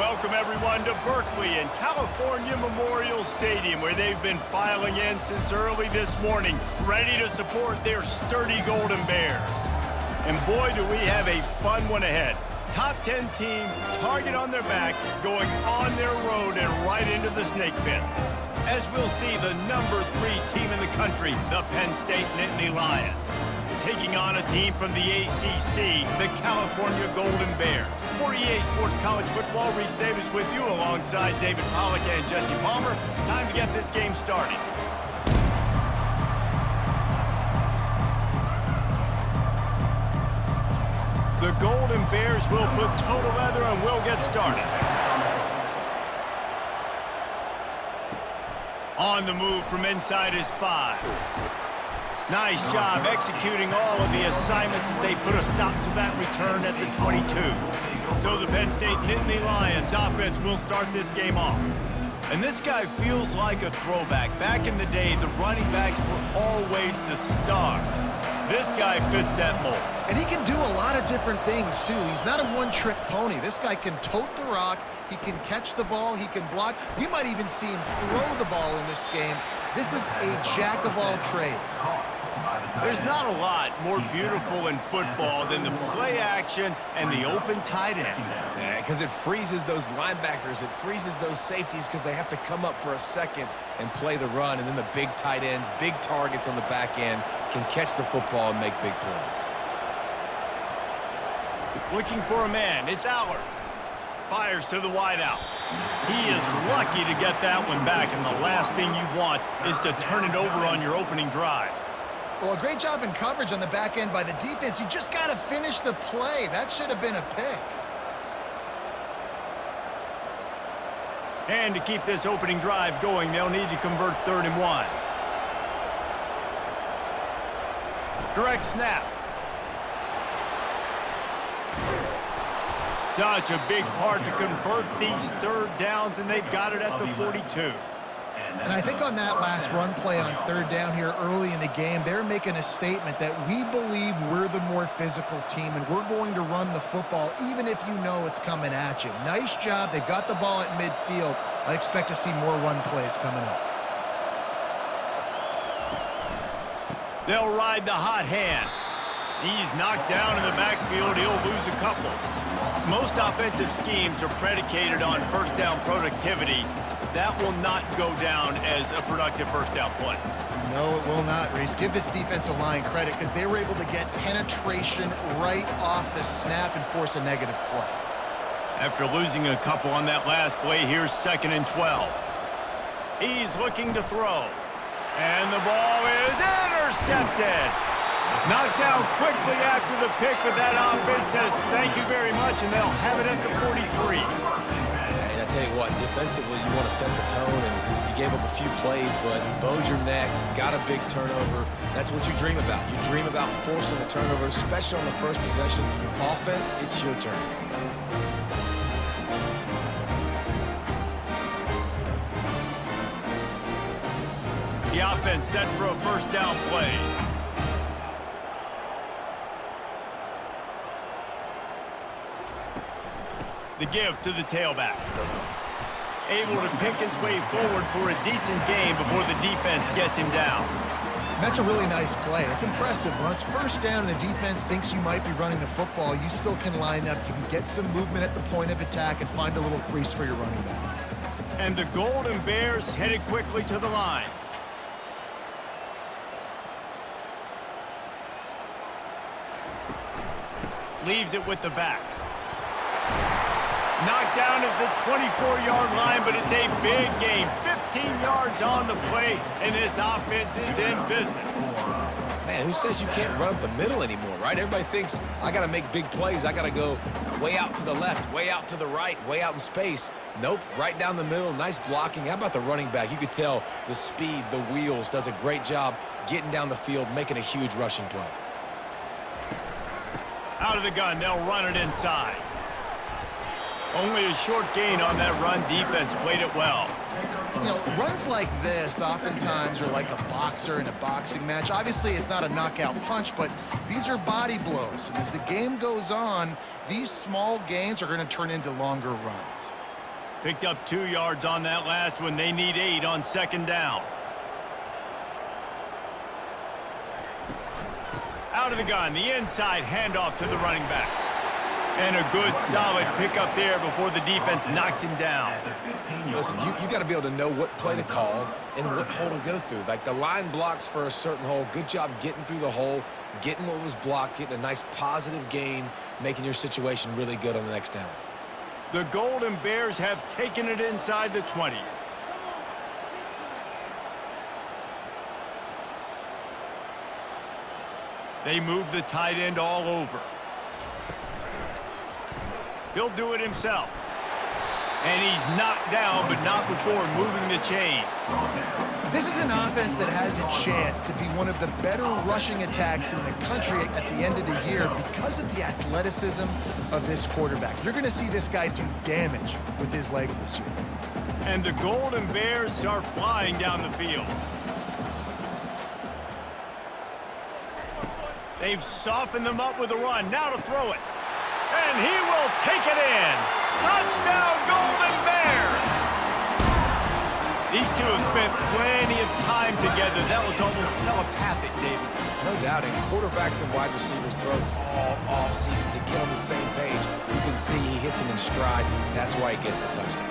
Welcome, everyone, to Berkeley and California Memorial Stadium, where they've been filing in since early this morning, ready to support their sturdy Golden Bears. And boy, do we have a fun one ahead. Top 10 team, target on their back, going on their road and right into the snake pit. As we'll see, the number 3 team in the country, the Penn State Nittany Lions, taking on a team from the ACC, the California Golden Bears. For EA Sports College Football, Reese Davis with you alongside David Pollack and Jesse Palmer. Time to get this game started. The Golden Bears will put toe to leather and will get started. On the move from inside is 5. Nice job executing all of the assignments as they put a stop to that return at the 22. So the Penn State Nittany Lions offense will start this game off. And this guy feels like a throwback. Back in the day, the running backs were always the stars. This guy fits that mold. And he can do a lot of different things, too. He's not a one-trick pony. This guy can tote the rock. He can catch the ball. He can block. We might even see him throw the ball in this game. This is a jack of all trades. There's not a lot more beautiful in football than the play action and the open tight end. Yeah, because it freezes those linebackers. It freezes those safeties because they have to come up for a second and play the run. And then the big tight ends, big targets on the back end can catch the football and make big plays. Looking for a man. It's Allard. Fires to the wideout. He is lucky to get that one back, and the last thing you want is to turn it over on your opening drive. Well, a great job in coverage on the back end by the defense. You just got to finish the play. That should have been a pick. And to keep this opening drive going, they'll need to convert 3rd and 1. Direct snap. Such a big part to convert these 3rd downs, and they've got it at the 42. And I think on that last run play on 3rd down here early in the game, they're making a statement that we believe we're the more physical team, and we're going to run the football even if you know it's coming at you. Nice job. They've got the ball at midfield. I expect to see more run plays coming up. They'll ride the hot hand. He's knocked down in the backfield. He'll lose a couple. Most offensive schemes are predicated on 1st down productivity. That will not go down as a productive 1st down play. No, it will not, Reese. Give this defensive line credit because they were able to get penetration right off the snap and force a negative play. After losing a couple on that last play, here's 2nd and 12. He's looking to throw. And the ball is intercepted. Knocked down quickly after the pick, but that offense says thank you very much, and they'll have it at the 43. And I tell you what, defensively, you want to set the tone, and you gave up a few plays, but bowed your neck, got a big turnover. That's what you dream about. You dream about forcing a turnover, especially on the first possession. Offense, it's your turn. The offense set for a 1st down play. The give to the tailback. Able to pick his way forward for a decent game before the defense gets him down. That's a really nice play. It's impressive. When it's 1st down and the defense thinks you might be running the football, you still can line up. You can get some movement at the point of attack and find a little crease for your running back. And the Golden Bears headed quickly to the line. Leaves it with the back. Knocked down at the 24-yard line, but it's a big game. 15 yards on the play, and this offense is in business. Man, who says you can't run up the middle anymore, right? Everybody thinks, I got to make big plays. I got to go way out to the left, way out to the right, way out in space. Nope, right down the middle, nice blocking. How about the running back? You could tell the speed, the wheels, does a great job getting down the field, making a huge rushing play. Out of the gun, they'll run it inside. Only a short gain on that run. Defense played it well. You know, runs like this oftentimes are like a boxer in a boxing match. Obviously, it's not a knockout punch, but these are body blows. And as the game goes on, these small gains are going to turn into longer runs. Picked up 2 yards on that last one. They need 8 on second down. Out of the gun, the inside handoff to the running back. And a good, solid pickup there before the defense knocks him down. Listen, you got to be able to know what play to call and what hole to go through. Like the line blocks for a certain hole. Good job getting through the hole, getting what was blocked, getting a nice positive gain, making your situation really good on the next down. The Golden Bears have taken it inside the 20. They move the tight end all over. He'll do it himself. And he's knocked down, but not before moving the chains. This is an offense that has a chance to be one of the better rushing attacks in the country at the end of the year because of the athleticism of this quarterback. You're going to see this guy do damage with his legs this year. And the Golden Bears are flying down the field. They've softened them up with a run. Now to throw it. And he will take it in. Touchdown, Golden Bears! These two have spent plenty of time together. That was almost telepathic, David. No doubt, and quarterbacks and wide receivers throw all off-season to get on the same page. You can see he hits him in stride. That's why he gets the touchdown.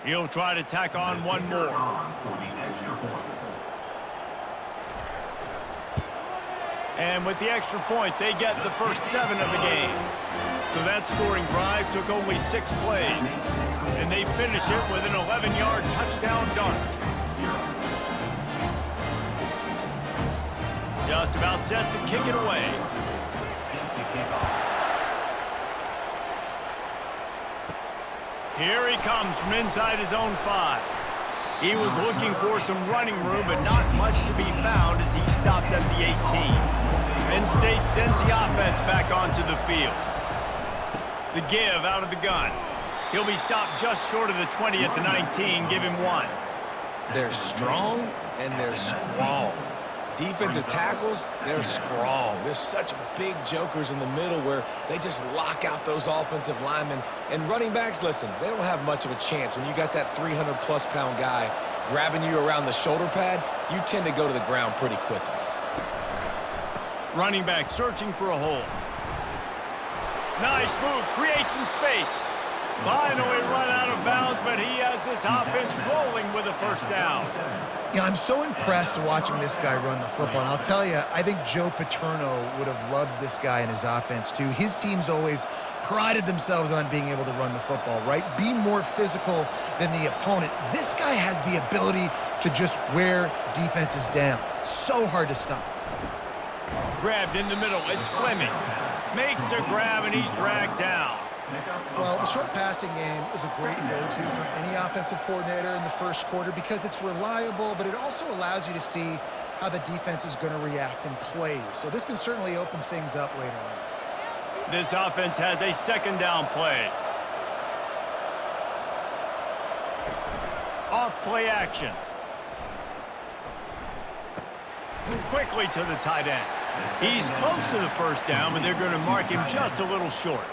He'll try to tack on one more. And with the extra point, they get the first 7 of the game. So that scoring drive took only 6 plays. And they finish it with an 11-yard touchdown dart. Just about set to kick it away. Here he comes from inside his own 5. He was looking for some running room, but not much to be found as he stopped at the 18. Penn State sends the offense back onto the field. The give out of the gun. He'll be stopped just short of the 20 at the 19. Give him 1. They're strong and they're strong. Defensive tackles, they're strong. There's such big jokers in the middle where they just lock out those offensive linemen. And running backs, listen, they don't have much of a chance. When you got that 300-plus pound guy grabbing you around the shoulder pad, you tend to go to the ground pretty quickly. Running back searching for a hole. Nice move, creates some space. Finally run out of bounds, but he has this offense rolling with a first down. Yeah, I'm so impressed watching this guy run the football. And I'll tell you, I think Joe Paterno would have loved this guy in his offense too. His teams always prided themselves on being able to run the football, right? Be more physical than the opponent. This guy has the ability to just wear defenses down. So hard to stop. Grabbed in the middle. It's Fleming. Makes a grab, and he's dragged down. Well, the short passing game is a great go-to for any offensive coordinator in the first quarter because it's reliable, but it also allows you to see how the defense is going to react and play. So this can certainly open things up later on. This offense has a second down play. Off play action. Quickly to the tight end. He's close to the first down, but they're going to mark him just a little short.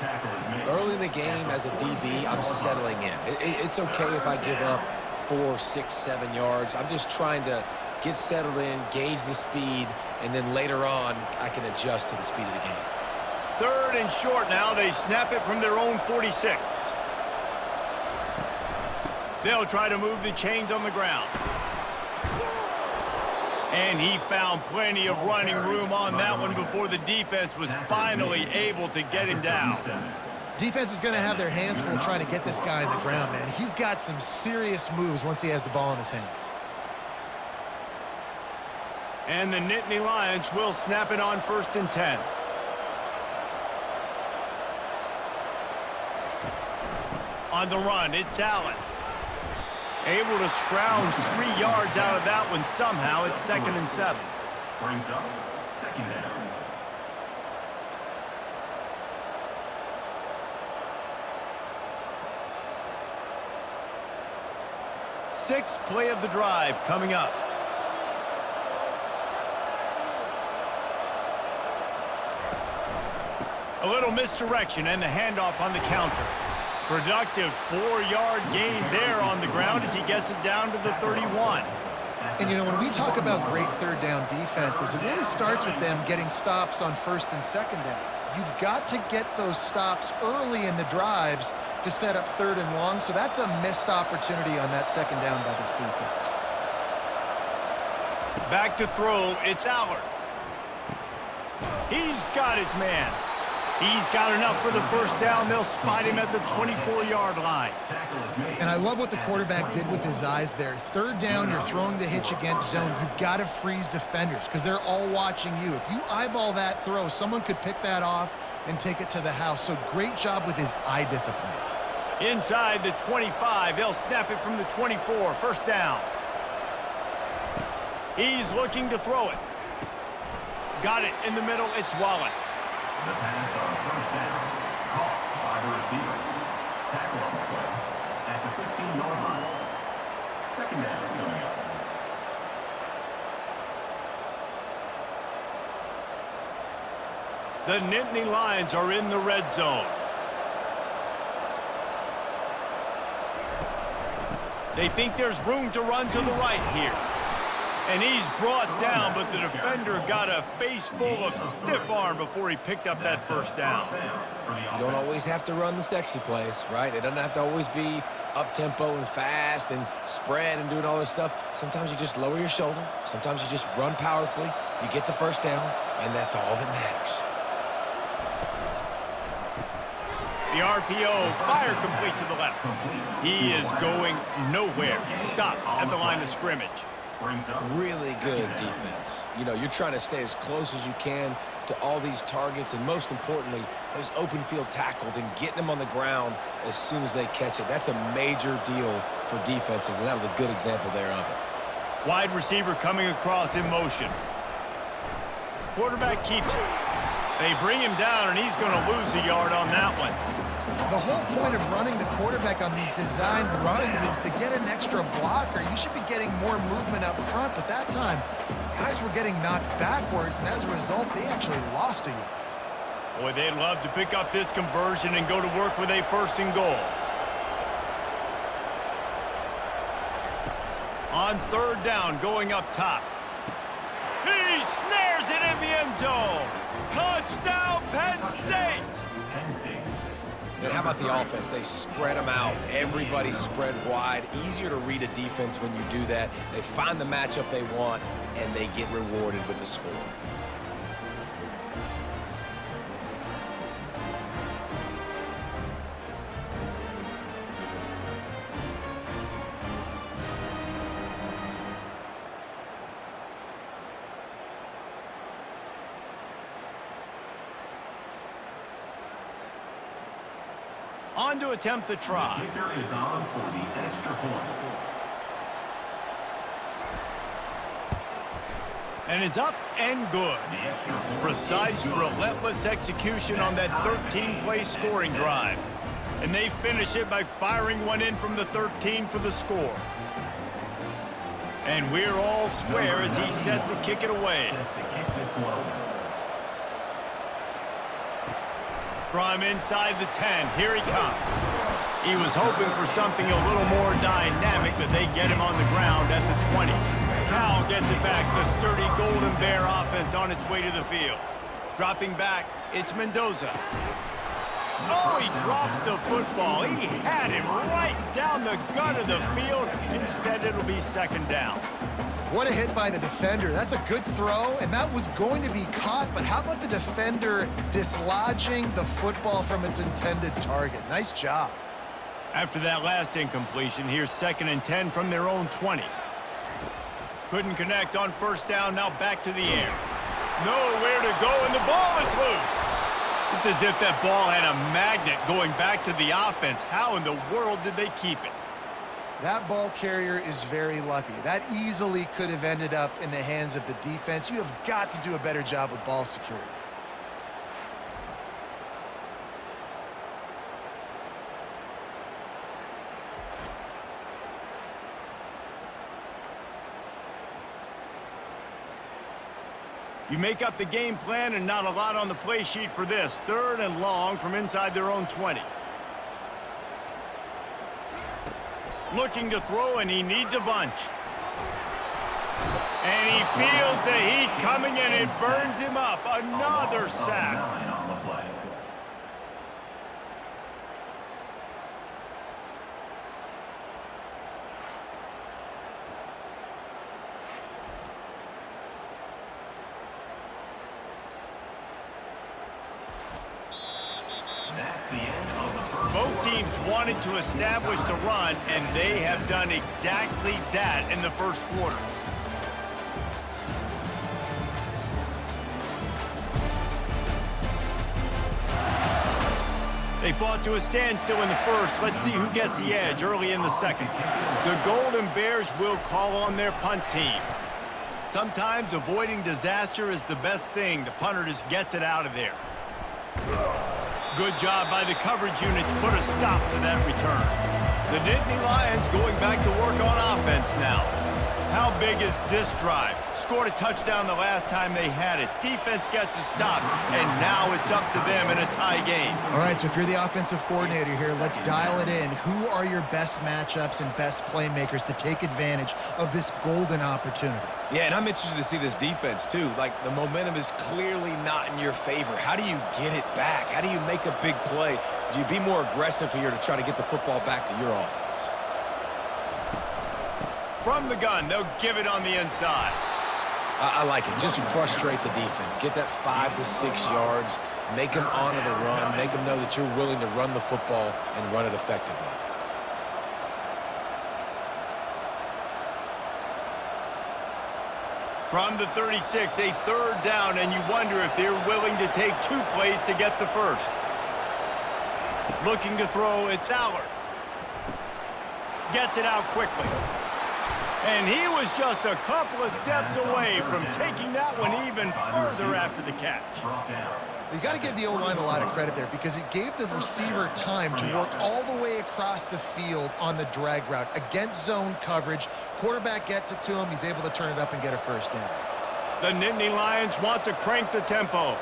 Early in the game, as a DB, I'm settling in. It's okay if I give up 4, 6, 7 yards. I'm just trying to get settled in, gauge the speed, and then later on, I can adjust to the speed of the game. 3rd and short now. They snap it from their own 46. They'll try to move the chains on the ground. And he found plenty of running room on that one before the defense was finally able to get him down. Defense is going to have their hands full trying to get this guy on the ground, man. He's got some serious moves once he has the ball in his hands. And the Nittany Lions will snap it on 1st and 10. On the run, it's Allen. Able to scrounge 3 yards out of that one somehow. It's 2nd and 7. Brings up 2nd down. sixth play of the drive coming up. A little misdirection and the handoff on the counter. Productive 4-yard gain there on the ground as he gets it down to the 31. And, you know, when we talk about great third down defenses, it really starts with them getting stops on first and second down. You've got to get those stops early in the drives to set up third and long, so that's a missed opportunity on that second down by this defense. Back to throw, it's Allard. He's got his man. He's got enough for the first down. They'll spot him at the 24-yard line. And I love what the quarterback did with his eyes there. Third down, you're throwing the hitch against zone. You've got to freeze defenders because they're all watching you. If you eyeball that throw, someone could pick that off and take it to the house. So great job with his eye discipline. Inside the 25, they'll snap it from the 24. First down. He's looking to throw it. Got it in the middle. It's Wallace. The pass on first down, caught by the receiver. Tackle on the play at the 15-yard line. Second down coming up. The Nittany Lions are in the red zone. They think there's room to run to the right here. And he's brought down, but the defender got a face full of stiff arm before he picked up that first down. You don't always have to run the sexy plays, right? It doesn't have to always be up-tempo and fast and spread and doing all this stuff. Sometimes you just lower your shoulder. Sometimes you just run powerfully. You get the first down, and that's all that matters. The RPO, fire complete to the left. He is going nowhere. Stop at the line of scrimmage. Really good defense. You know, you're trying to stay as close as you can to all these targets, and most importantly, those open field tackles and getting them on the ground as soon as they catch it. That's a major deal for defenses, and that was a good example there of it. Wide receiver coming across in motion. Quarterback keeps it. They bring him down, and he's going to lose a yard on that one. The whole point of running the quarterback on these designed runs is to get an extra blocker. You should be getting more movement up front, but that time, guys were getting knocked backwards, and as a result, they actually lost a yard. Boy, they'd love to pick up this conversion and go to work with a first and goal. On third down, going up top. He snares it in the end zone. Touchdown, Penn State! And how about the offense? They spread them out. Everybody spread wide. Easier to read a defense when you do that. They find the matchup they want, and they get rewarded with the score. On to attempt the try. The kicker is on for the extra point. And it's up and good. Precise, relentless execution on that 13-play scoring drive. And they finish it by firing one in from the 13 for the score. And we're all square as he's set to kick it away. From inside the 10, here he comes. He was hoping for something a little more dynamic, but they get him on the ground at the 20. Cal gets it back, the sturdy Golden Bear offense on its way to the field. Dropping back, it's Mendoza. Oh, he drops the football. He had him right down the gut of the field. Instead, it'll be second down. What a hit by the defender. That's a good throw, and that was going to be caught, but how about the defender dislodging the football from its intended target? Nice job. After that last incompletion, here's 2nd and 10 from their own 20. Couldn't connect on first down, now back to the air. Nowhere to go, and the ball is loose. It's as if that ball had a magnet going back to the offense. How in the world did they keep it? That ball carrier is very lucky. That easily could have ended up in the hands of the defense. You have got to do a better job with ball security. You make up the game plan and not a lot on the play sheet for this. 3rd and long from inside their own 20. Looking to throw, and he needs a bunch. And he feels the heat coming, and it burns him up. Another sack. Both teams wanted to establish the run, and they have done exactly that in the first quarter. They fought to a standstill in the first. Let's see who gets the edge early in the second. The Golden Bears will call on their punt team. Sometimes avoiding disaster is the best thing. The punter just gets it out of there. Good job by the coverage unit to put a stop to that return. The Nittany Lions going back to work on offense now. How big is this drive? Scored a touchdown the last time they had it. Defense gets a stop, and now it's up to them in a tie game. All right, so if you're the offensive coordinator here, let's dial it in. Who are your best matchups and best playmakers to take advantage of this golden opportunity? Yeah, and I'm interested to see this defense, too. Like, the momentum is clearly not in your favor. How do you get it back? How do you make a big play? Do you be more aggressive here to try to get the football back to your offense? From the gun, they'll give it on the inside. I like it. Just frustrate the defense. Get that 5 to 6 yards. Make them honor the run. Make them know that you're willing to run the football and run it effectively. From the 36, a 3rd down, and you wonder if they're willing to take 2 plays to get the first. Looking to throw, it's Allard. Gets it out quickly. And he was just a couple of steps away from taking that one even further after the catch. You got to give the O-line a lot of credit there because it gave the receiver time to work all the way across the field on the drag route against zone coverage. Quarterback gets it to him. He's able to turn it up and get a first down. The Nittany Lions want to crank the tempo.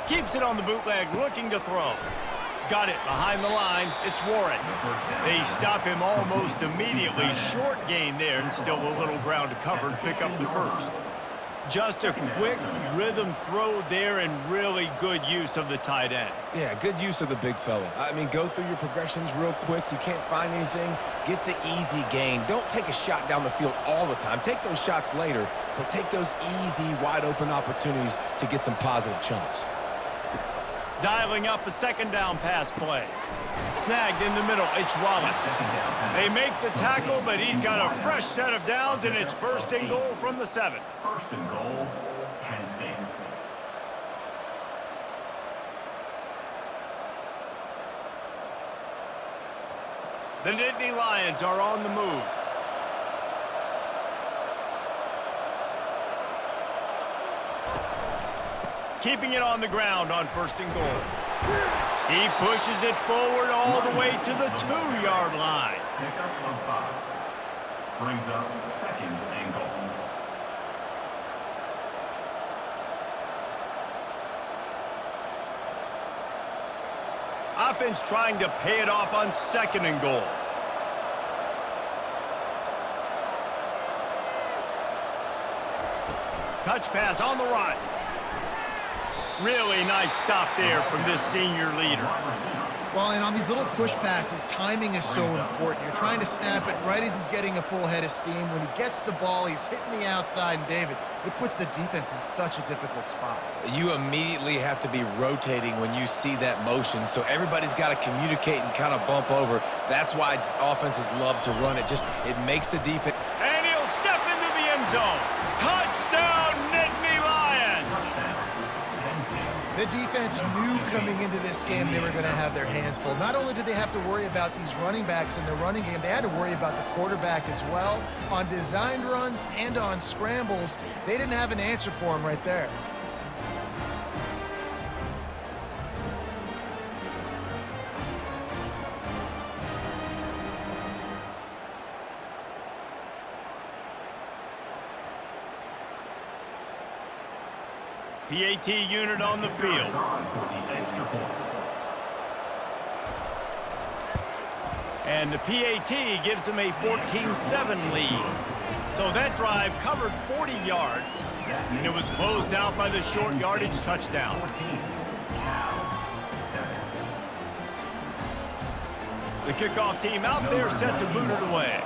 Keeps it on the bootleg, looking to throw. Got it behind the line. It's Warren. They stop him almost immediately. Short gain there, and still a little ground to cover to pick up the first. Just a quick rhythm throw there, and really good use of the tight end. Yeah, good use of the big fella. I mean, go through your progressions real quick. You can't find anything. Get the easy gain. Don't take a shot down the field all the time. Take those shots later, but take those easy, wide-open opportunities to get some positive chunks. Dialing up a 2nd down pass play. Snagged in the middle, it's Wallace. They make the tackle, but he's got a fresh set of downs, and it's 1st and goal from the 7. 1st and goal, Penn State. The Nittany Lions are on the move. Keeping it on the ground on 1st and goal. He pushes it forward all the way to the 2-yard line. Pickup of 5. Brings up 2nd and goal. Offense trying to pay it off on 2nd and goal. Touch pass on the run. Really nice stop there from this senior leader. Well, and on these little push passes, timing is so important. You're trying to snap it right as he's getting a full head of steam. When he gets the ball, he's hitting the outside, and David, it puts the defense in such a difficult spot. You immediately have to be rotating when you see that motion, so everybody's got to communicate and kind of bump over. That's why offenses love to run it. It makes the defense. And he'll step into the end zone. Touchdown, Nittany Lions! The defense knew coming into this game they were going to have their hands full. Not only did they have to worry about these running backs in the running game, they had to worry about the quarterback as well. On designed runs and on scrambles, they didn't have an answer for him right there. PAT unit on the field. And the PAT gives them a 14-7 lead. So that drive covered 40 yards, and it was closed out by the short yardage touchdown. The kickoff team out there set to boot it away.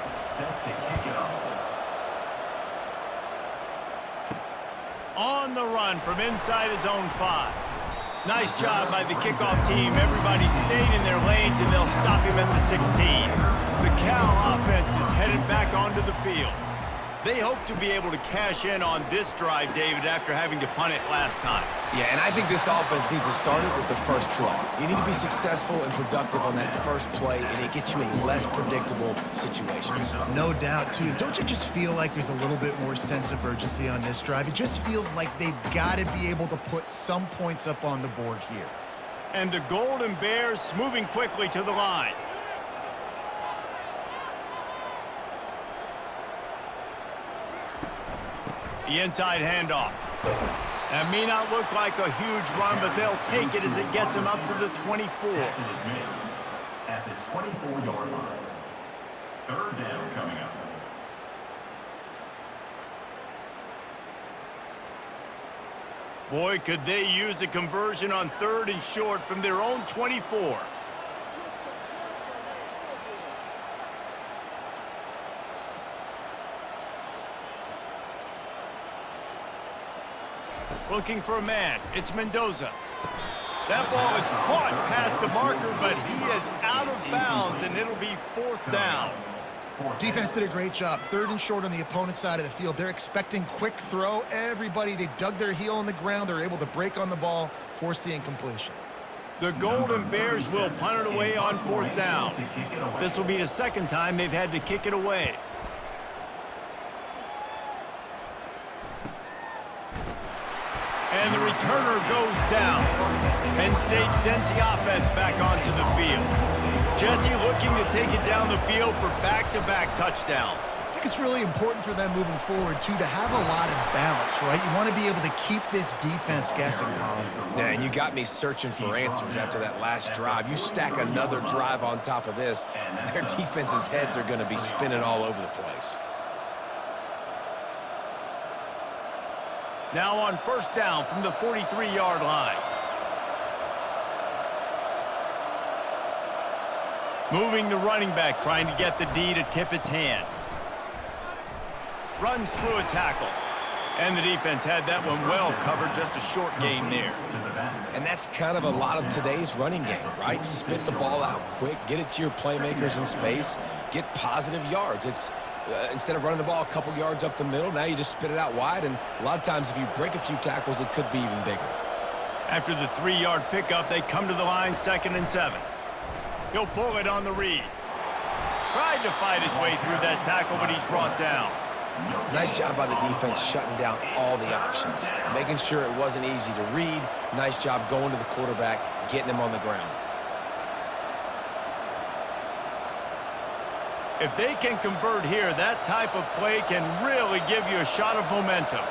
On the run from inside his own 5. Nice job by the kickoff team. Everybody stayed in their lanes, and they'll stop him at the 16. The Cal offense is headed back onto the field. They hope to be able to cash in on this drive, David, after having to punt it last time. Yeah, and I think this offense needs to start it with the first play. You need to be successful and productive on that first play, and it gets you in less predictable situations. No doubt, too. Don't you just feel like there's a little bit more sense of urgency on this drive? It just feels like they've got to be able to put some points up on the board here. And the Golden Bears moving quickly to the line. The inside handoff. That may not look like a huge run, but they'll take it as it gets them up to the 24. At the 24-yard line. Third down coming up. Boy, could they use a conversion on 3rd and short from their own 24. Looking for a man. It's Mendoza. That ball is caught past the marker, but he is out of bounds, and it'll be 4th down. Defense did a great job. 3rd and short on the opponent's side of the field. They're expecting quick throw. Everybody, they dug their heel on the ground. They're able to break on the ball, force the incompletion. The Golden Bears will punt it away on 4th down. This will be the 2nd time they've had to kick it away. And the returner goes down. Penn State sends the offense back onto the field. Jesse looking to take it down the field for back-to-back touchdowns. I think it's really important for them moving forward, too, to have a lot of bounce, right? You want to be able to keep this defense guessing, Polly. Yeah, and you got me searching for answers after that last drive. You stack another drive on top of this, their defense's heads are going to be spinning all over the place. Now on 1st down from the 43-yard line. Moving the running back, trying to get the D to tip its hand. Runs through a tackle. And the defense had that one well covered, just a short gain there. And that's kind of a lot of today's running game, right? Spit the ball out quick, get it to your playmakers in space, get positive yards. It's instead of running the ball a couple yards up the middle, now you just spit it out wide, and a lot of times if you break a few tackles, it could be even bigger. After the 3-yard pickup, they come to the line 2nd and 7. He'll pull it on the read. Tried to fight his way through that tackle, but he's brought down. Nice job by the defense shutting down all the options, making sure it wasn't easy to read. Nice job going to the quarterback, getting him on the ground. If they can convert here, that type of play can really give you a shot of momentum.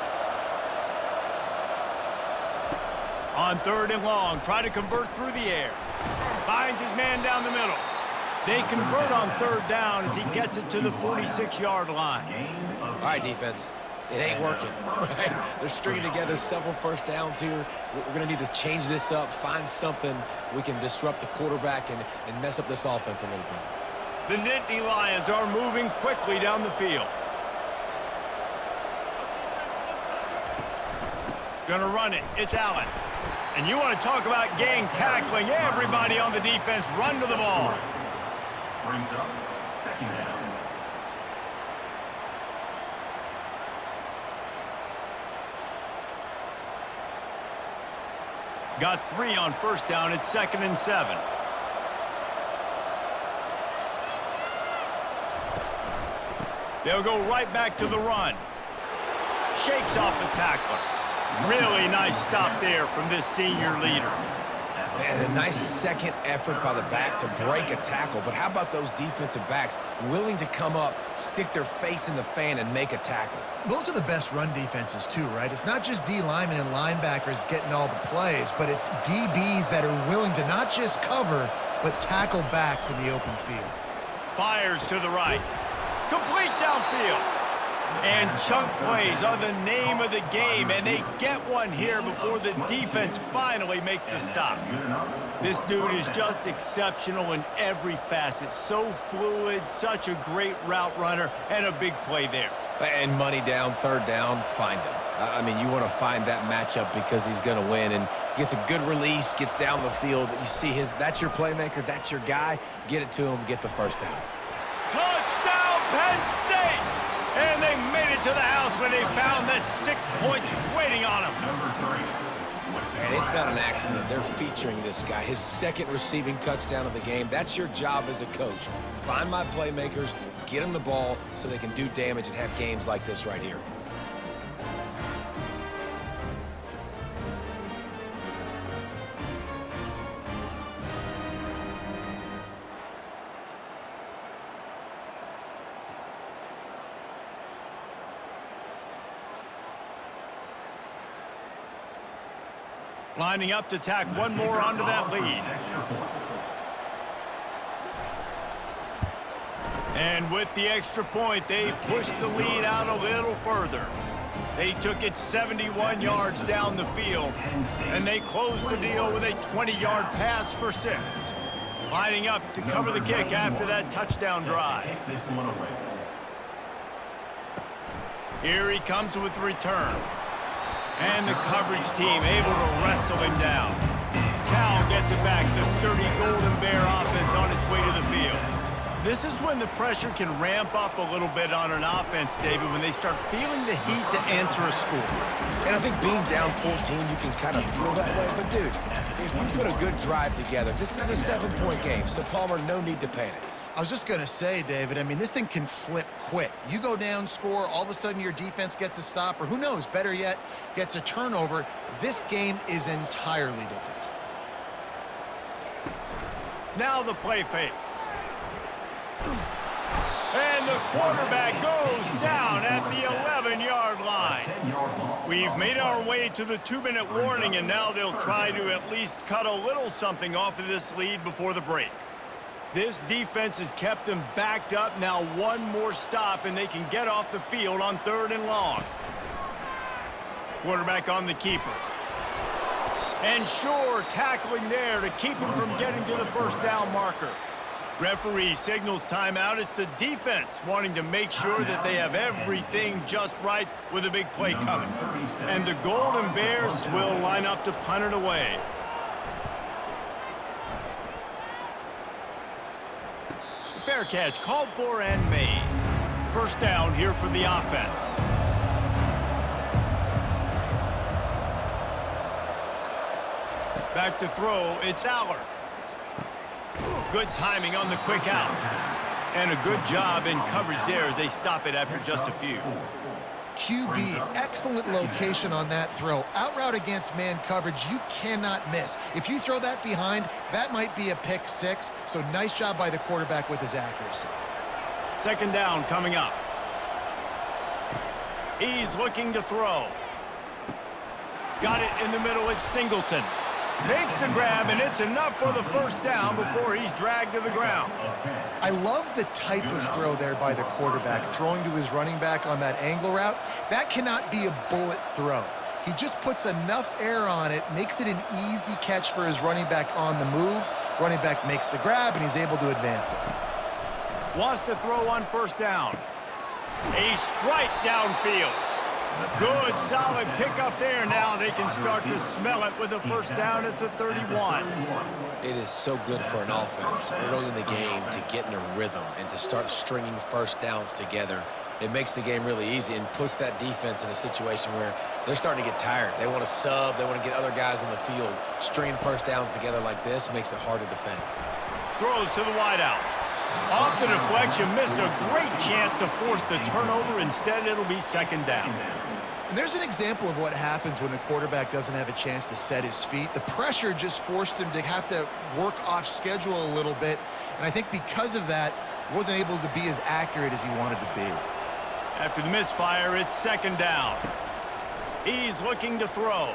On 3rd and long, try to convert through the air. Finds his man down the middle. They convert on 3rd down as he gets it to the 46-yard line. All right, defense. It ain't working, right? They're stringing together several 1st downs here. We're going to need to change this up, find something we can disrupt the quarterback and mess up this offense a little bit. The Nittany Lions are moving quickly down the field. Gonna run it. It's Allen. And you want to talk about gang tackling. Everybody on the defense run to the ball. Brings up 2nd down. Got 3 on 1st down. It's 2nd and 7. They'll go right back to the run. Shakes off the tackler. Really nice stop there from this senior leader. Man, a nice second effort by the back to break a tackle. But how about those defensive backs willing to come up, stick their face in the fan, and make a tackle? Those are the best run defenses, too, right? It's not just D linemen and linebackers getting all the plays, but it's DBs that are willing to not just cover, but tackle backs in the open field. Fires to the right. Complete downfield. And chunk plays are the name of the game, and they get one here before the defense finally makes the stop. This dude is just exceptional in every facet. So fluid, such a great route runner, and a big play there. And money down, third down, find him. I mean, you want to find that matchup because he's going to win, and gets a good release, gets down the field. You see that's your playmaker, that's your guy. Get it to him, get the first down. Touchdown, Penn State! And they made it to the house when they found that 6 points waiting on them. And it's not an accident. They're featuring this guy. His second receiving touchdown of the game. That's your job as a coach. Find my playmakers, get them the ball so they can do damage and have games like this right here. Lining up to tack one more onto that lead. And with the extra point, they pushed the lead out a little further. They took it 71 yards down the field, and they closed the deal with a 20-yard pass for 6. Lining up to cover the kick after that touchdown drive. Here he comes with the return. And the coverage team able to wrestle him down. Cal gets it back. The sturdy Golden Bear offense on its way to the field. This is when the pressure can ramp up a little bit on an offense, David, when they start feeling the heat to answer a score. And I think being down 14, you can kind of feel that way. But, dude, if you put a good drive together, this is a 7-point game. So, Palmer, no need to panic. I was just going to say, David, I mean, this thing can flip quick. You go down, score, all of a sudden your defense gets a stop, or who knows, better yet, gets a turnover. This game is entirely different. Now the play fake. And the quarterback goes down at the 11-yard line. We've made our way to the 2-minute warning, and now they'll try to at least cut a little something off of this lead before the break. This defense has kept them backed up. Now one more stop, and they can get off the field on 3rd and long. Quarterback on the keeper. And Shore tackling there to keep him from getting to the first down marker. Referee signals timeout. It's the defense wanting to make sure that they have everything just right with a big play coming. And the Golden Bears will line up to punt it away. Fair catch called for and made. First down here for the offense. Back to throw, it's Aller. Good timing on the quick out. And a good job in coverage there as they stop it after just a few. QB, excellent location on that throw. Out route against man coverage, you cannot miss. If you throw that behind, that might be a pick 6. So nice job by the quarterback with his accuracy. Second down coming up. He's looking to throw. Got it in the middle, it's Singleton. Makes the grab, and it's enough for the first down before he's dragged to the ground. I love the type of throw there by the quarterback, throwing to his running back on that angle route. That cannot be a bullet throw. He just puts enough air on it, makes it an easy catch for his running back on the move. Running back makes the grab, and he's able to advance it. Wants to throw on first down. A strike downfield. Good, solid pickup there. Now they can start to smell it with a first down at the 31. It is so good for an offense early in the game to get in a rhythm and to start stringing first downs together. It makes the game really easy and puts that defense in a situation where they're starting to get tired. They want to sub. They want to get other guys on the field. Stringing first downs together like this makes it hard to defend. Throws to the wideout. Off the deflection, missed a great chance to force the turnover. Instead, it'll be second down. And there's an example of what happens when the quarterback doesn't have a chance to set his feet. The pressure just forced him to have to work off schedule a little bit. And I think because of that, he wasn't able to be as accurate as he wanted to be. After the misfire, it's second down. He's looking to throw.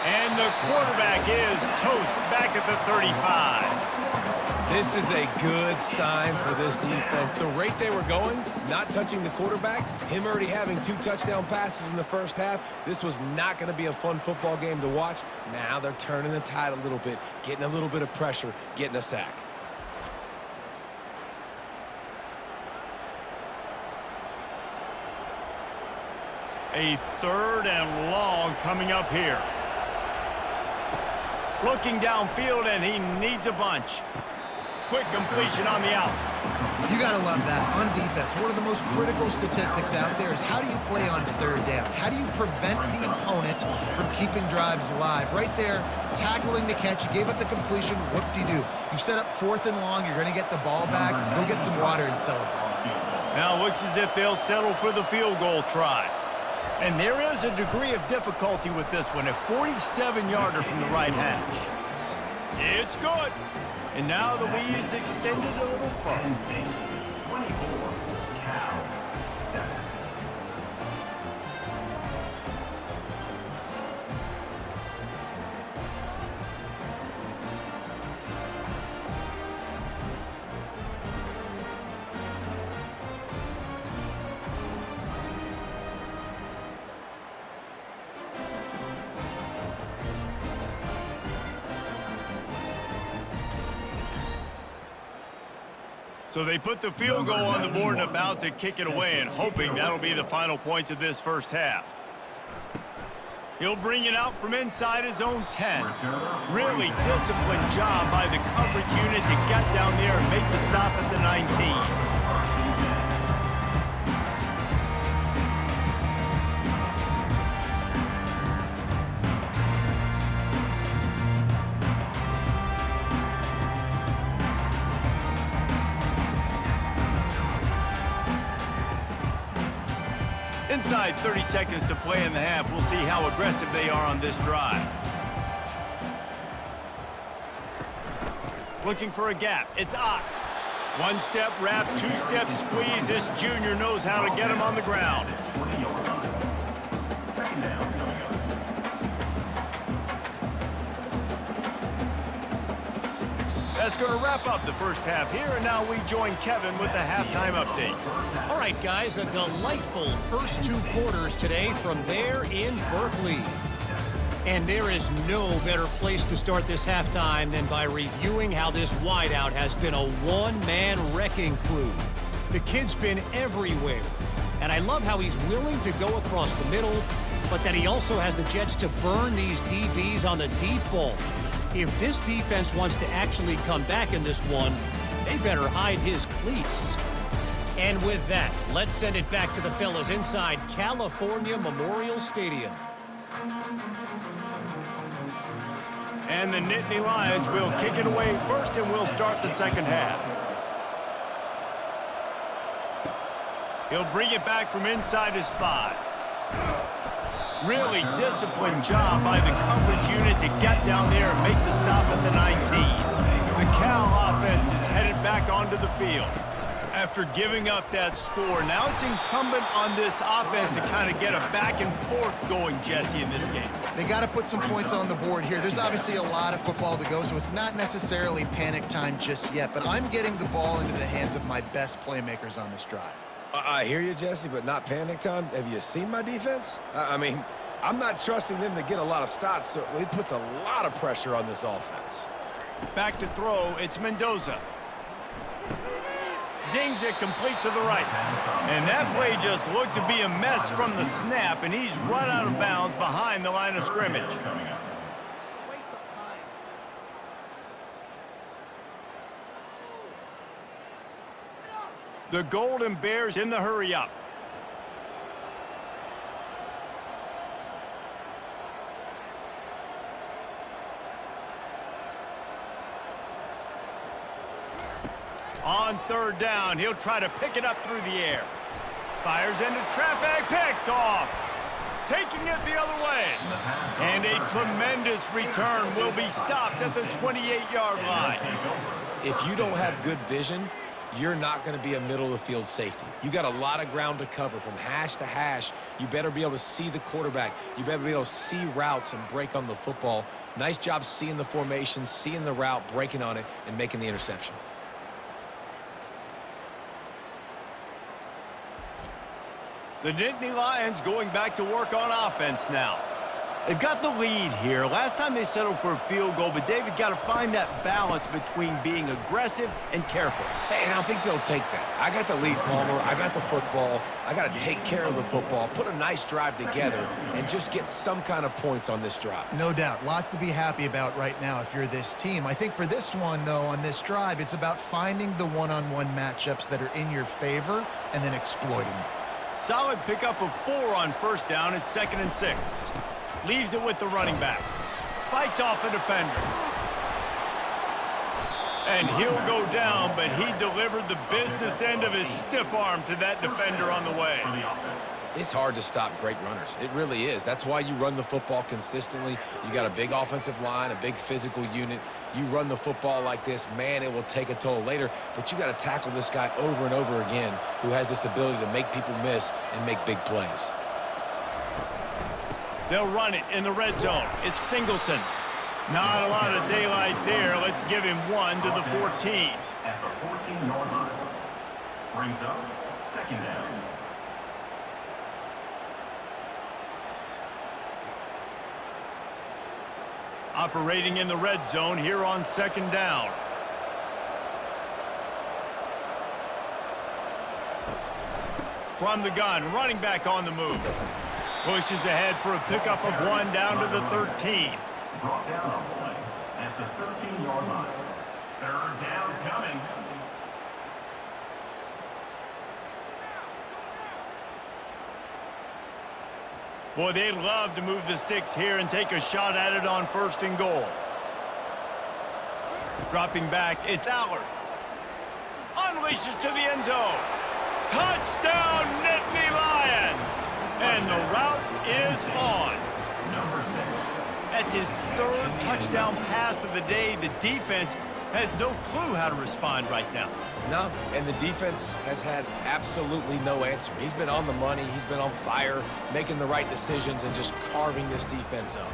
And the quarterback is toast back at the 35. This is a good sign for this defense. The rate they were going, not touching the quarterback, him already having 2 touchdown passes in the first half, this was not going to be a fun football game to watch. Now they're turning the tide a little bit, getting a little bit of pressure, getting a sack. A third and long coming up here. Looking downfield, and he needs a bunch. Quick completion on the out. You got to love that. On defense, one of the most critical statistics out there is how do you play on third down? How do you prevent the opponent from keeping drives alive? Right there, tackling the catch. You gave up the completion. Whoop-de-doo. You set up 4th and long. You're going to get the ball back. Go get some water and celebrate. Now it looks as if they'll settle for the field goal try. And there is a degree of difficulty with this one. A 47-yarder from the right hash. It's good. And now the lead is extended a little further. 24, Cal 7. So they put the field goal on the board and about to kick it away, and hoping that'll be the final points of this first half. He'll bring it out from inside his own 10. Really disciplined job by the coverage unit to get down there and make the stop at the 19. Inside 30 seconds to play in the half. We'll see how aggressive they are on this drive. Looking for a gap. It's Ott. 1-step wrap, 2-step squeeze. This junior knows how to get him on the ground. Second down coming up. That's going to wrap up the first half here, and now we join Kevin with the halftime update. All right, guys, a delightful first 2 quarters today from there in Berkeley. And there is no better place to start this halftime than by reviewing how this wideout has been a one-man wrecking crew. The kid's been everywhere, and I love how he's willing to go across the middle, but that he also has the jets to burn these DBs on the deep ball. If this defense wants to actually come back in this one, they better hide his cleats. And with that, let's send it back to the fellas inside California Memorial Stadium. And the Nittany Lions will kick it away first, and we'll start the second half. He'll bring it back from inside his 5. Really disciplined job by the coverage unit to get down there and make the stop at the 19. The Cal offense is headed back onto the field. After giving up that score, now it's incumbent on this offense to kind of get a back and forth going, Jesse, in this game. They got to put some points on the board here. There's obviously a lot of football to go, so it's not necessarily panic time just yet, but I'm getting the ball into the hands of my best playmakers on this drive. I hear you, Jesse, but not panic time. Have you seen my defense? I mean, I'm not trusting them to get a lot of stops, so it puts a lot of pressure on this offense. Back to throw, it's Mendoza. Zings it complete to the right. And that play just looked to be a mess from the snap, and he's run out of bounds behind the line of scrimmage. The Golden Bears in the hurry-up. On third down, he'll try to pick it up through the air. Fires into traffic, picked off. Taking it the other way. And a tremendous return will be stopped at the 28-yard line. If you don't have good vision, you're not going to be a middle-of-the-field safety. You got a lot of ground to cover from hash to hash. You better be able to see the quarterback. You better be able to see routes and break on the football. Nice job seeing the formation, seeing the route, breaking on it, and making the interception. The Nittany Lions going back to work on offense now. They've got the lead here. Last time they settled for a field goal, but David got to find that balance between being aggressive and careful. Hey, and I think they'll take that. I got the lead, Palmer. I got the football. I got to take care of the football, put a nice drive together, and just get some kind of points on this drive. No doubt. Lots to be happy about right now if you're this team. I think for this one, though, on this drive, it's about finding the one-on-one matchups that are in your favor and then exploiting them. Solid pickup of 4 on first down. It's 2nd and 6. Leaves it with the running back. Fights off a defender. And he'll go down, but he delivered the business end of his stiff arm to that defender on the way. It's hard to stop great runners. It really is. That's why you run the football consistently. You got a big offensive line, a big physical unit. You run the football like this, man, it will take a toll later. But you got to tackle this guy over and over again who has this ability to make people miss and make big plays. They'll run it in the red zone. It's Singleton. Not a lot of daylight there. Let's give him 1 to the 14. At the 14-yard line. Brings up 2nd down. Operating in the red zone here on 2nd down. From the gun, running back on the move. Pushes ahead for a pickup of 1 down to the 13. Brought down on play at the 13-yard line. 3rd down coming. Boy, they'd love to move the sticks here and take a shot at it on 1st and goal. Dropping back, it's Allard. Unleashes to the end zone. Touchdown, Nittany Lions! And the route is on. Number 6. That's his 3rd touchdown pass of the day. The defense has no clue how to respond right now. No, and the defense has had absolutely no answer. He's been on the money. He's been on fire, making the right decisions and just carving this defense up.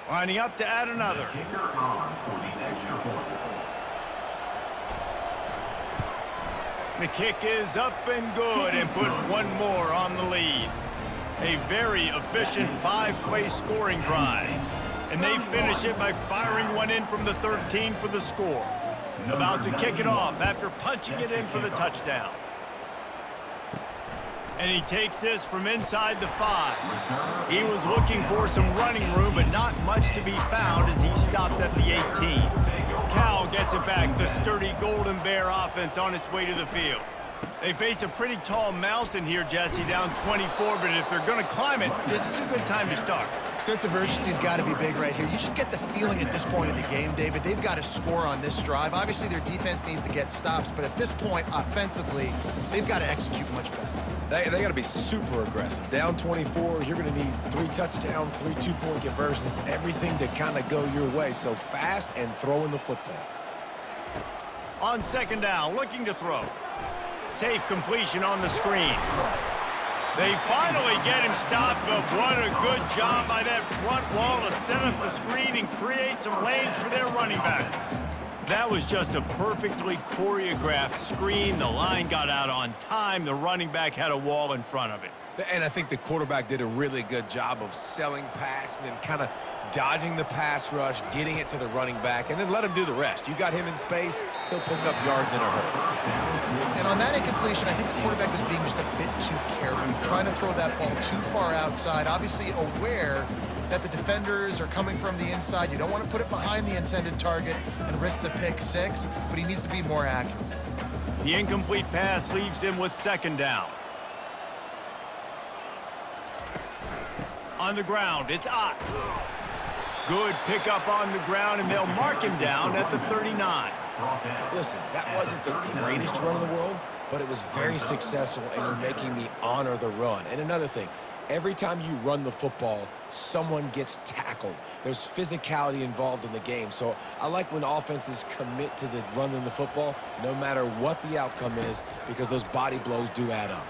Lining up to add another. Kicker on for the extra point. The kick is up and good and put 1 more on the lead. A very efficient 5-play scoring drive. And they finish it by firing one in from the 13 for the score. About to kick it off after punching it in for the touchdown. And he takes this from inside the 5. He was looking for some running room, but not much to be found as he stopped at the 18. Cal gets it back, the sturdy Golden Bear offense on its way to the field. They face a pretty tall mountain here, Jesse, down 24, but if they're going to climb it, this is a good time to start. Sense of urgency's got to be big right here. You just get the feeling at this point of the game, David, they've got to score on this drive. Obviously, their defense needs to get stops, but at this point, offensively, they've got to execute much better. They got to be super aggressive. Down 24, you're going to need 3 touchdowns, 3 two-point conversions, everything to kind of go your way. So fast and throwing the football. On 2nd down, looking to throw. Safe completion on the screen. They finally get him stopped, but what a good job by that front wall to set up the screen and create some lanes for their running back. That was just a perfectly choreographed screen. The line got out on time. The running back had a wall in front of it. And I think the quarterback did a really good job of selling pass and then kind of dodging the pass rush, getting it to the running back, and then let him do the rest. You got him in space, he'll pick up yards in a hurry. And on that incompletion, I think the quarterback was being just a bit too careful, trying to throw that ball too far outside, obviously aware that the defenders are coming from the inside. You don't want to put it behind the intended target and risk the pick 6, but he needs to be more accurate. The incomplete pass leaves him with 2nd down. On the ground, it's Ott. Good pickup on the ground, and they'll mark him down at the 39. Listen, that wasn't the greatest run in the world, but it was very successful, and you're making me honor the run. And another thing, every time you run the football, someone gets tackled. There's physicality involved in the game. So I like when offenses commit to the running the football, no matter what the outcome is, because those body blows do add up.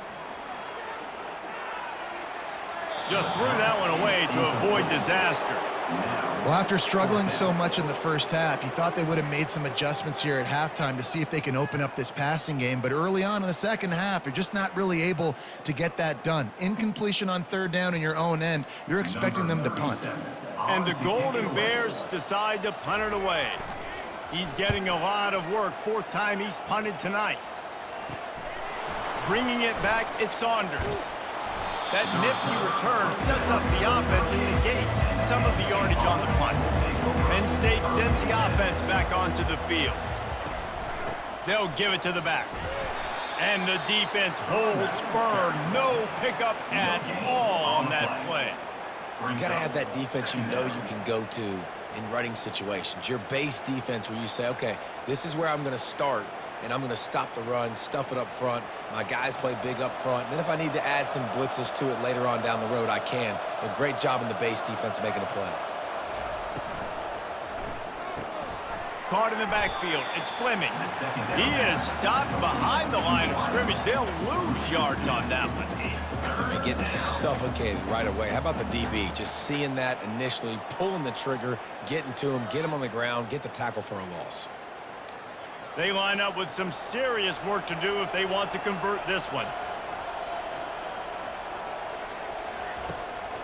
Just threw that one away to avoid disaster. Well, after struggling so much in the first half, you thought they would have made some adjustments here at halftime to see if they can open up this passing game. But early on in the second half, you're just not really able to get that done. Incompletion on third down in your own end, you're expecting them to punt. And the Golden Bears decide to punt it away. He's getting a lot of work. Fourth time he's punted tonight. Bringing it back, it's Saunders. That nifty return sets up the offense and negates some of the yardage on the punt. Penn State sends the offense back onto the field. They'll give it to the back. And the defense holds firm. No pickup at all on that play. You got to have that defense you know you can go to in running situations. Your base defense where you say, okay, this is where I'm going to start, and I'm going to stop the run, stuff it up front. My guys play big up front. And then if I need to add some blitzes to it later on down the road, I can. But great job in the base defense making a play. Caught in the backfield. It's Fleming. He is stopped behind the line of scrimmage. They'll lose yards on that one. And getting suffocated right away. How about the DB? Just seeing that initially, pulling the trigger, getting to him, get him on the ground, get the tackle for a loss. They line up with some serious work to do if they want to convert this one.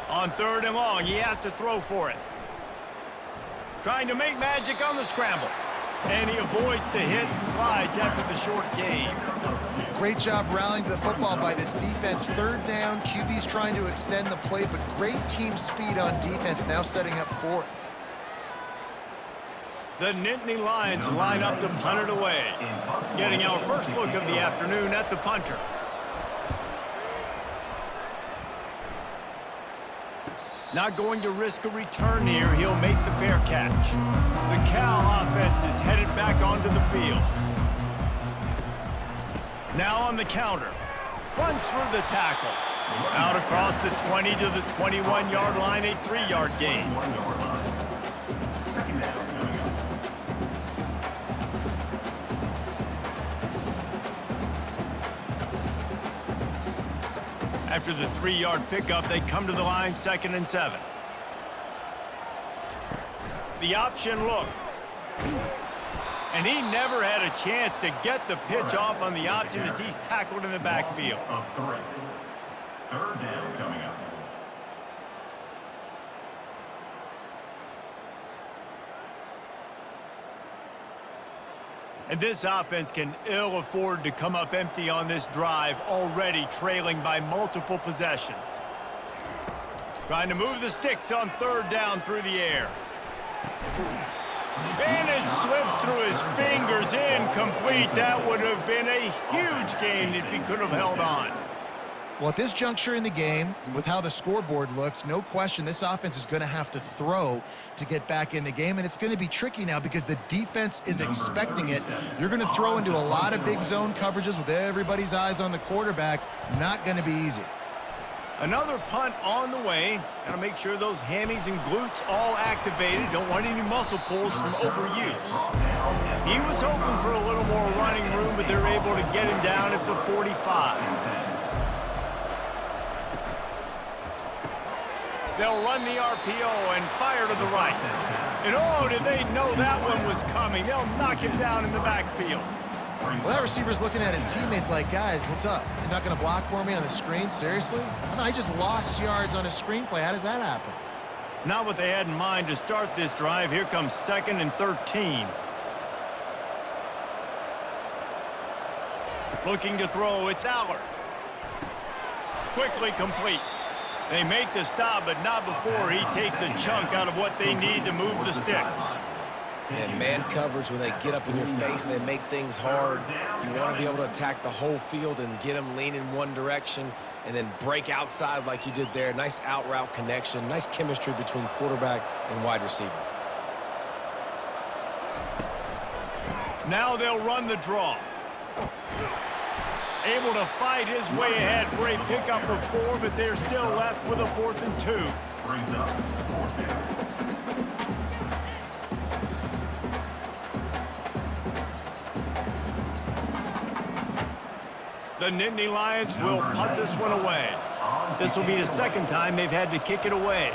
On third and long, he has to throw for it. Trying to make magic on the scramble. And he avoids the hit and slides after the short gain. Great job rallying to the football by this defense. Third down, QB's trying to extend the play, but great team speed on defense, now setting up fourth. The Nittany Lions line up to punt it away. Getting our first look of the afternoon at the punter. Not going to risk a return here. He'll make the fair catch. The Cal offense is headed back onto the field. Now on the counter. Runs through the tackle. Out across the 20 to the 21-yard line, a 3-yard gain. Second down coming up. After the 3-yard pickup, they come to the line 2nd and 7. The option look. And he never had a chance to get the pitch off on the option as he's tackled in the backfield. Of 3. Third down coming up. And this offense can ill afford to come up empty on this drive, already trailing by multiple possessions. Trying to move the sticks on third down through the air. And it slips through his fingers, incomplete. That would have been a huge gain if he could have held on. Well, at this juncture in the game, with how the scoreboard looks, no question this offense is going to have to throw to get back in the game, and it's going to be tricky now because the defense is expecting it. You're going to throw into a lot of big zone coverages with everybody's eyes on the quarterback. Not going to be easy. Another punt on the way. Got to make sure those hammies and glutes all activated. Don't want any muscle pulls from overuse. He was hoping for a little more running room, but they're able to get him down at the 45. They'll run the RPO and fire to the right. And oh, did they know that one was coming. They'll knock him down in the backfield. Well, that receiver's looking at his teammates like, guys, what's up? You're not going to block for me on the screen? Seriously? No, I just lost yards on a screenplay. How does that happen? Not what they had in mind to start this drive. Here comes 2nd and 13. Looking to throw, it's Allard. Quickly complete. They make the stop, but not before he takes a chunk out of what they need to move the sticks. And man coverage, when they get up in your face and they make things hard, you want to be able to attack the whole field and get them leaning one direction. and then break outside like you did there. Nice out route connection, nice chemistry between quarterback and wide receiver. Now they'll run the draw. Able to fight his way ahead for a pickup of 4, but they're still left with a 4th and 2. Brings up 4th down. The Nittany Lions will punt this one away. This will be the second time they've had to kick it away.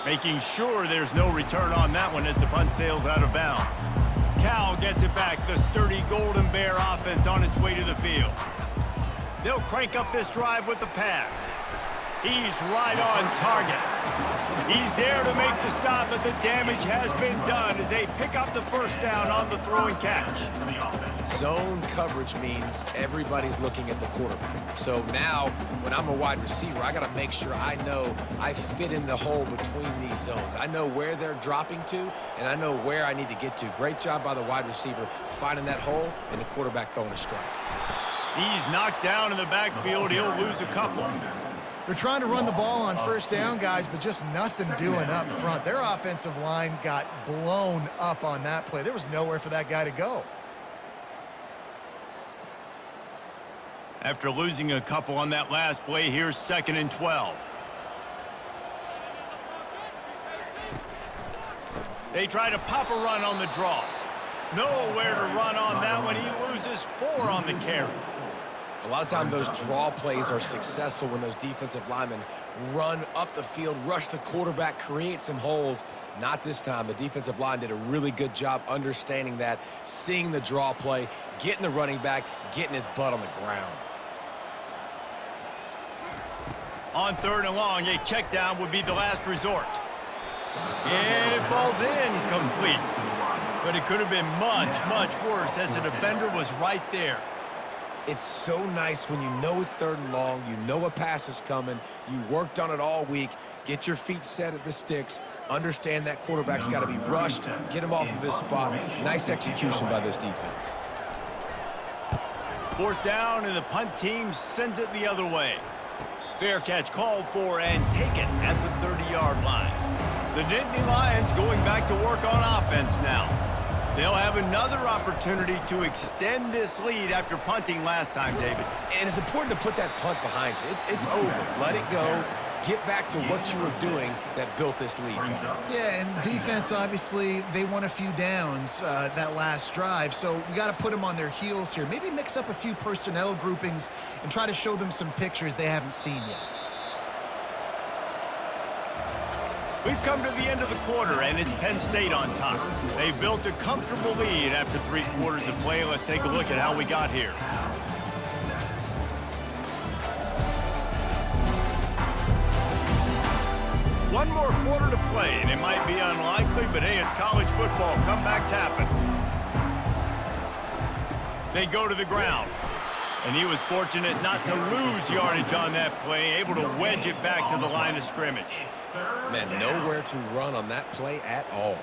Making sure there's no return on that one as the punt sails out of bounds. Cal gets it back. The sturdy Golden Bear offense on its way to the field. They'll crank up this drive with the pass. He's right on target. He's there to make the stop, but the damage has been done as they pick up the first down on the throw and catch. Zone coverage means everybody's looking at the quarterback. So now, when I'm a wide receiver, I got to make sure I know I fit in the hole between these zones. I know where they're dropping to, and I know where I need to get to. Great job by the wide receiver finding that hole and the quarterback throwing a strike. He's knocked down in the backfield. He'll lose a couple. They're trying to run the ball on first down, guys, but just nothing doing up front. Their offensive line got blown up on that play. There was nowhere for that guy to go. After losing a couple on that last play, here's 2nd and 12. They try to pop a run on the draw. Nowhere to run on that one. He loses 4 on the carry. A lot of times those draw plays are successful when those defensive linemen run up the field, rush the quarterback, create some holes. Not this time. The defensive line did a really good job understanding that, seeing the draw play, getting the running back, getting his butt on the ground. On 3rd and long, a check down would be the last resort. And it falls in complete. But it could have been much, much worse as the defender was right there. It's so nice when you know it's 3rd and long, you know a pass is coming, you worked on it all week, get your feet set at the sticks, understand that quarterback's got to be rushed, get him off of his spot. Nice execution by this defense. 4th down, and the punt team sends it the other way. Fair catch called for and taken at the 30-yard line. The Nittany Lions going back to work on offense now. They'll have another opportunity to extend this lead after punting last time, David. And it's important to put that punt behind you. It's over. Let it go. Get back to what you were doing that built this lead. Yeah, and defense, obviously, they won a few downs that last drive, so we got to put them on their heels here. Maybe mix up a few personnel groupings and try to show them some pictures they haven't seen yet. We've come to the end of the quarter, and it's Penn State on top. They built a comfortable lead after 3 quarters of play. Let's take a look at how we got here. One more quarter to play, and it might be unlikely, but hey, it's college football. Comebacks happen. They go to the ground. And he was fortunate not to lose yardage on that play, able to wedge it back to the line of scrimmage. Man, nowhere to run on that play at all.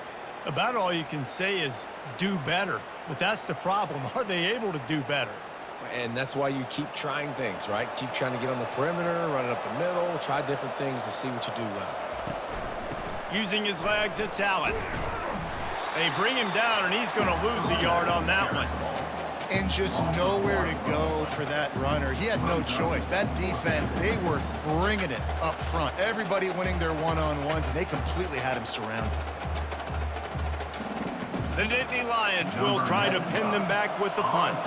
About all you can say is do better. But that's the problem. Are they able to do better? And that's why you keep trying things, right? Keep trying to get on the perimeter, run it up the middle, try different things to see what you do well. Using his legs, it's Allen. They bring him down, and he's going to lose a yard on that one. And just nowhere to go for that runner. He had no choice. That defense, they were bringing it up front. Everybody winning their one-on-ones, and they completely had him surrounded. The Nittany Lions will try to pin them back with the punt.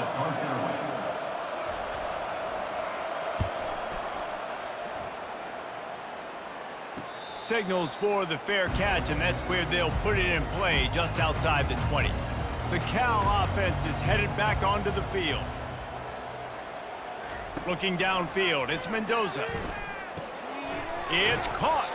Signals for the fair catch, and that's where they'll put it in play just outside the 20. The Cal offense is headed back onto the field. Looking downfield, it's Mendoza. It's caught.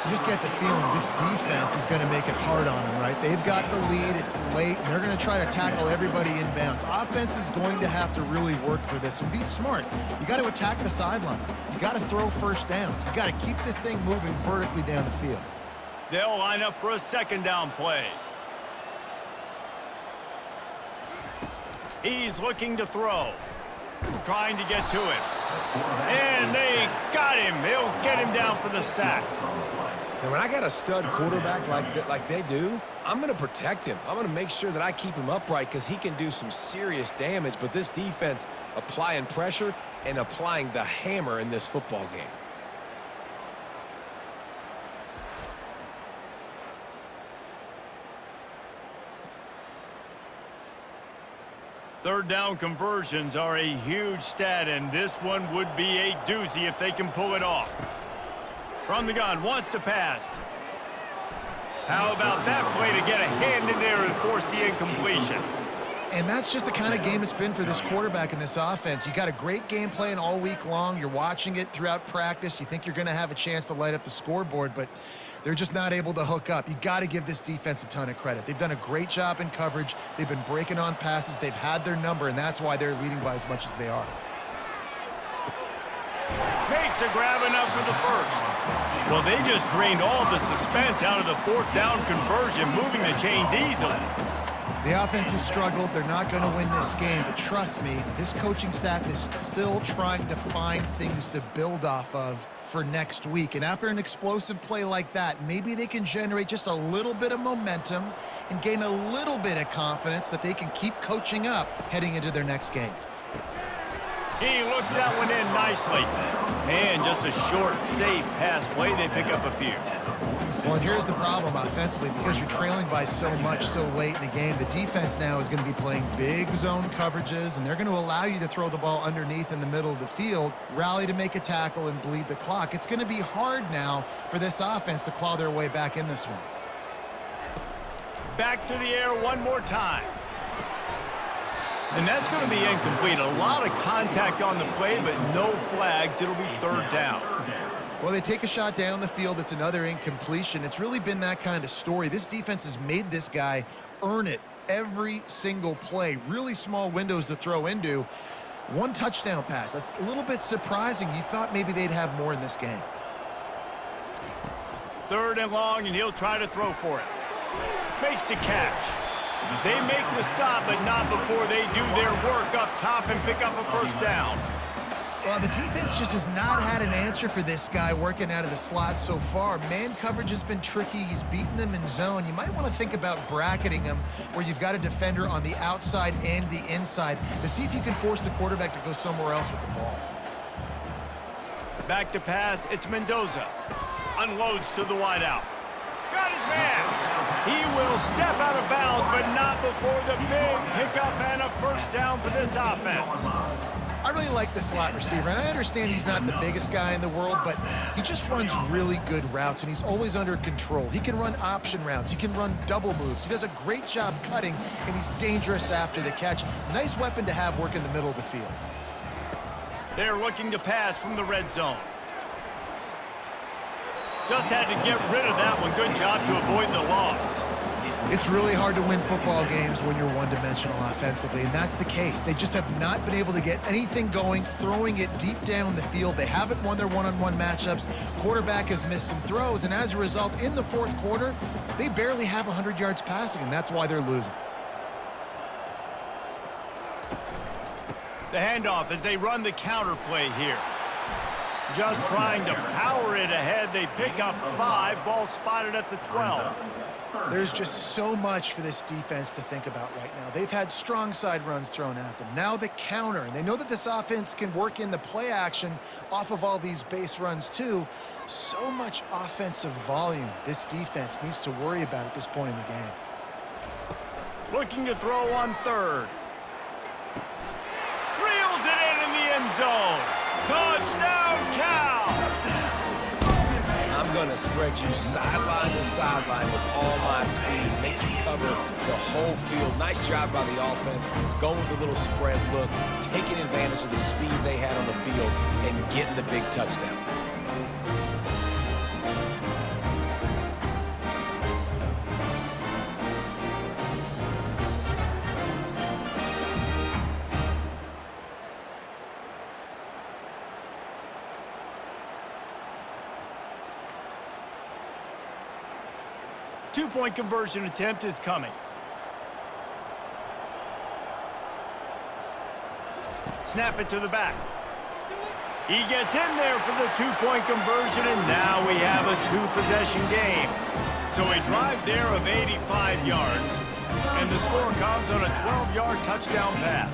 You just get the feeling this defense is going to make it hard on them, right? They've got the lead, it's late, and they're going to try to tackle everybody inbounds. Offense is going to have to really work for this and be smart. You got to attack the sidelines. You got to throw first downs. You got to keep this thing moving vertically down the field. They'll line up for a 2nd down play. He's looking to throw. Trying to get to it. And they got him. They'll get him down for the sack. And when I got a stud quarterback like they do, I'm going to protect him. I'm going to make sure that I keep him upright because he can do some serious damage. But this defense applying pressure and applying the hammer in this football game. Third down conversions are a huge stat, and this one would be a doozy if they can pull it off. From the gun, wants to pass. How about that play to get a hand in there and force the incompletion? And that's just the kind of game it's been for this quarterback in this offense. You got a great game plan all week long. You're watching it throughout practice. You think you're going to have a chance to light up the scoreboard, but they're just not able to hook up. You got to give this defense a ton of credit. They've done a great job in coverage. They've been breaking on passes. They've had their number, and that's why they're leading by as much as they are. Makes a grab enough for the first. Well, they just drained all the suspense out of the fourth down conversion, moving the chains easily. The offense has struggled. They're not going to win this game, but trust me, this coaching staff is still trying to find things to build off of for next week. And after an explosive play like that, maybe they can generate just a little bit of momentum and gain a little bit of confidence that they can keep coaching up heading into their next game. He looks that one in nicely. And just a short, safe pass play. They pick up a few. Well, and here's the problem offensively. Because you're trailing by so much so late in the game, the defense now is going to be playing big zone coverages, and they're going to allow you to throw the ball underneath in the middle of the field, rally to make a tackle, and bleed the clock. It's going to be hard now for this offense to claw their way back in this one. Back to the air one more time. And that's going to be incomplete. A lot of contact on the play, but no flags. It'll be third down. Well, they take a shot down the field. It's another incompletion. It's really been that kind of story. This defense has made this guy earn it every single play. Really small windows to throw into. One touchdown pass. That's a little bit surprising. You thought maybe they'd have more in this game. Third and long, and he'll try to throw for it. Makes the catch. They make the stop, but not before they do their work up top and pick up a first down. Well, the defense just has not had an answer for this guy working out of the slot so far. Man coverage has been tricky. He's beaten them in zone. You might want to think about bracketing him where you've got a defender on the outside and the inside to see if you can force the quarterback to go somewhere else with the ball. Back to pass, it's Mendoza. Unloads to the wideout. Got his man. He will step out of bounds, but not before the big pickup and a first down for this offense. I really like the slot receiver, and I understand he's not the biggest guy in the world, but he just runs really good routes, and he's always under control. He can run option routes. He can run double moves. He does a great job cutting, and he's dangerous after the catch. Nice weapon to have work in the middle of the field. They're looking to pass from the red zone. Just had to get rid of that one. Good job to avoid the loss. It's really hard to win football games when you're one-dimensional offensively, and that's the case. They just have not been able to get anything going, throwing it deep down the field. They haven't won their one-on-one matchups. Quarterback has missed some throws, and as a result, in the fourth quarter, they barely have 100 yards passing, and that's why they're losing. The handoff as they run the counter play here. Just trying to power it ahead. They pick up 5. Ball spotted at the 12. There's just so much for this defense to think about right now. They've had strong side runs thrown at them. Now the counter, and they know that this offense can work in the play action off of all these base runs too. So much offensive volume this defense needs to worry about at this point in the game. Looking to throw on third. Reels it in the end zone. Touchdown, Cal! I'm going to spread you sideline to sideline with all my speed, make you cover the whole field. Nice job by the offense, going with a little spread look, taking advantage of the speed they had on the field, and getting the big touchdown. Two-point conversion attempt is coming. Snap it to the back. He gets in there for the two-point conversion, and now we have a two-possession game. So a drive there of 85 yards, and the score comes on a 12-yard touchdown pass.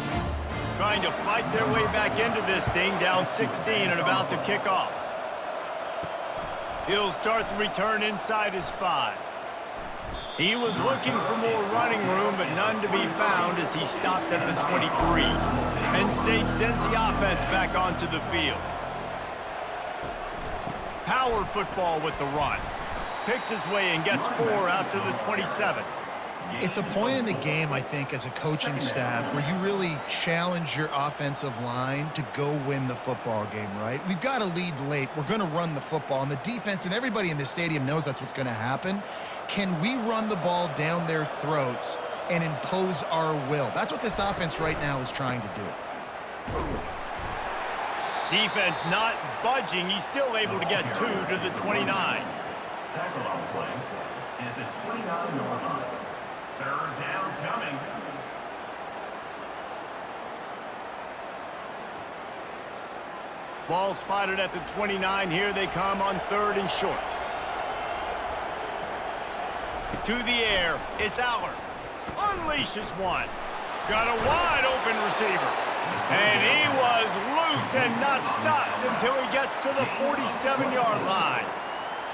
Trying to fight their way back into this thing, down 16 and about to kick off. He'll start the return inside his 5. He was looking for more running room, but none to be found as he stopped at the 23. Penn State sends the offense back onto the field. Power football with the run. Picks his way and gets 4 out to the 27. It's a point in the game, I think, as a coaching staff where you really challenge your offensive line to go win the football game, right? We've got to lead late. We're going to run the football. And the defense and everybody in the stadium knows that's what's going to happen. Can we run the ball down their throats and impose our will? That's what this offense right now is trying to do. Defense not budging. He's still able to get 2 to the 29. Tackle on the play at the 29-yard line. Third down coming. Ball spotted at the 29. Here they come on 3rd and short. To the air. It's Aller. Unleashes one. Got a wide open receiver. And he was loose and not stopped until he gets to the 47-yard line.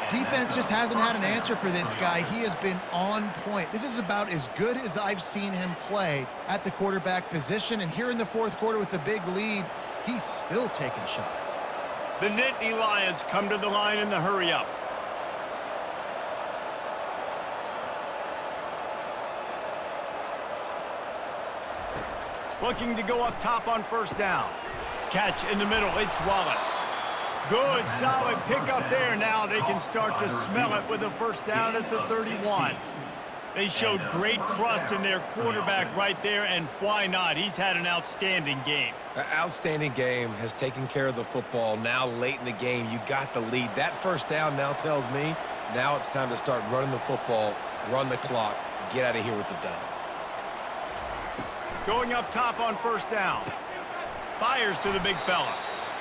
Defense just hasn't had an answer for this guy. He has been on point. This is about as good as I've seen him play at the quarterback position. And here in the 4th quarter with a big lead, he's still taking shots. The Nittany Lions come to the line in the hurry-up. Looking to go up top on 1st down. Catch in the middle. It's Wallace. Good, solid pickup there. Now they can start to smell it with a 1st down at the 31. They showed great trust in their quarterback right there, and why not? He's had an outstanding game. An outstanding game, has taken care of the football. Now late in the game, you got the lead. That 1st down now tells me now it's time to start running the football, run the clock, get out of here with the dub. Going up top on 1st down. Fires to the big fella.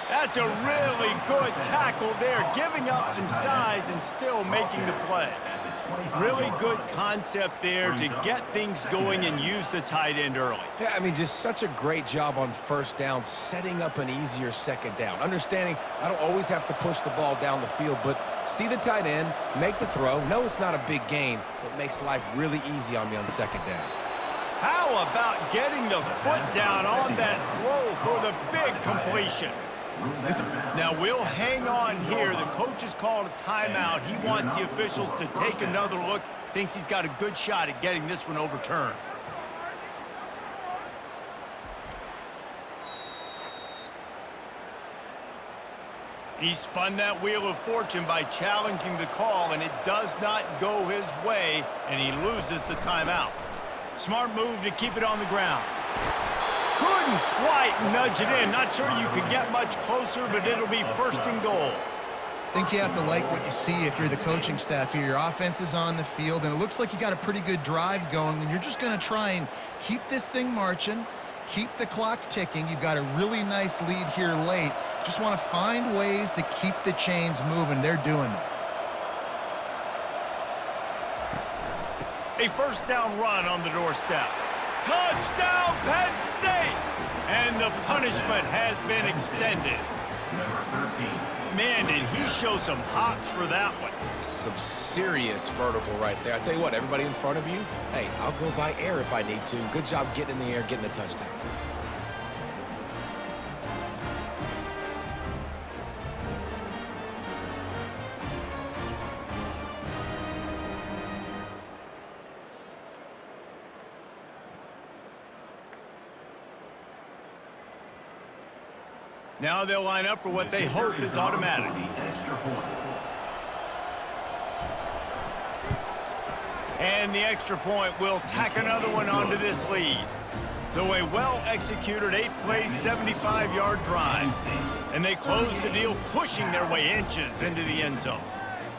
That's a really good tackle there, giving up some size and still making the play. Really good concept there to get things going and use the tight end early. Yeah, I mean, just such a great job on 1st down, setting up an easier 2nd down. Understanding I don't always have to push the ball down the field, but see the tight end, make the throw. No, it's not a big gain, but makes life really easy on me on 2nd down. How about getting the foot down on that throw for the big completion? Now we'll hang on here. The coach has called a timeout. He wants the officials to take another look. Thinks he's got a good shot at getting this one overturned. He spun that wheel of fortune by challenging the call, and it does not go his way, and he loses the timeout. Smart move to keep it on the ground. Couldn't quite nudge it in. Not sure you could get much closer, but it'll be 1st and goal. I think you have to like what you see if you're the coaching staff here. Your offense is on the field, and it looks like you got a pretty good drive going, and you're just going to try and keep this thing marching, keep the clock ticking. You've got a really nice lead here late. Just want to find ways to keep the chains moving. They're doing that. A 1st down run on the doorstep. Touchdown, Penn State! And the punishment has been extended. Man, did he show some hops for that one. Some serious vertical right there. I tell you what, everybody in front of you, hey, I'll go by air if I need to. Good job getting in the air, getting the touchdown. Now they'll line up for what they hope is automatic. And the extra point will tack another one onto this lead. So a well-executed 8-play, 75-yard drive. And they close the deal, pushing their way inches into the end zone.